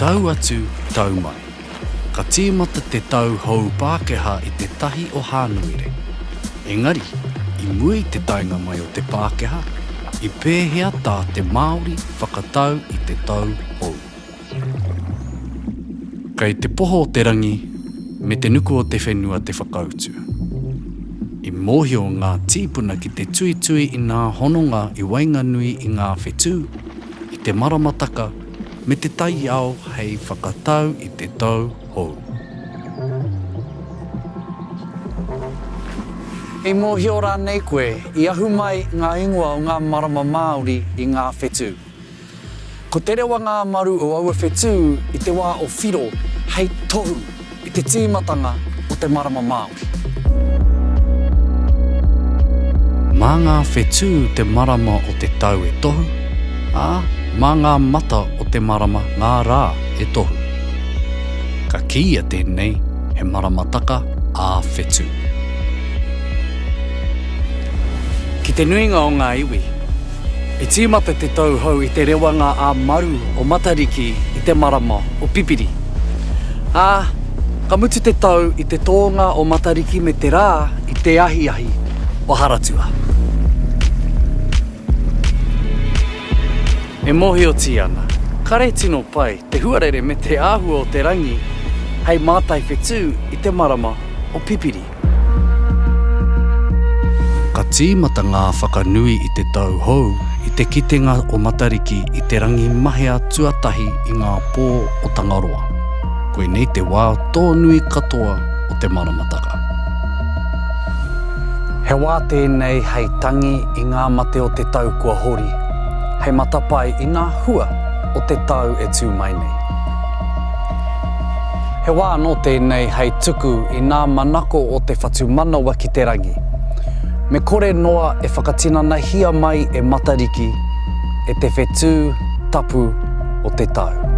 tau atu, tau mai. Ka tīmata te tau hou Pākehā i te tahi o Haunui. Engari, i mui te tainga mai o te Pākehā, i pēhea tā te Māori whakatau i te tau hou. Kei te poho o te rangi, me te nuku o te whenua te whakautua. I mōhio ngā tīpuna ki te tuitui i ngā hononga i Wainganui i ngā whetū, i te maramataka, me te tai ao hei whakatau i te tau hou. I mōhio rānei koe, i ahu mai ngā ingoa o ngā marama Māori i ngā whetū. Ko te rewa ngā maru o aua whetū i te wā o whiro, hei tohu, i te tīmatanga o te marama Māori. Mā ngā whetū te marama o te tau e tohu, mā ngā mata o te marama ngā rā e tohu. Ka kia tēnei he maramataka a whetū. Ki te nuinga o ngā iwi, i tīmata te tau hou i te rewanga a maru o Matariki i te marama o Pipiri. Ka mutu te tau i te tōnga o Matariki me te rā i te ahi o Haratua. E mohi o Cian, kare tino pai te huarere me te āhua o te rangi hei mātai whetū i te marama o Pipiri. Ka tīmata ngā whakanui i te tau hou i te kitenga o Matariki i te rangi mahea tuatahi i ngā pō o Tangaroa. Koe nei te wā tōnui katoa o te maramataka. He wā tēnei hei tangi i ngā mate o te tau kua hori, hei matapai i ngā hua o te tau e tū mai nei. He wā no tēnei hei tuku i ngā manako o te whatu manawa ki te rangi. Me kore noa e whakatinana hia mai e Matariki e te whetū tapu o te tau.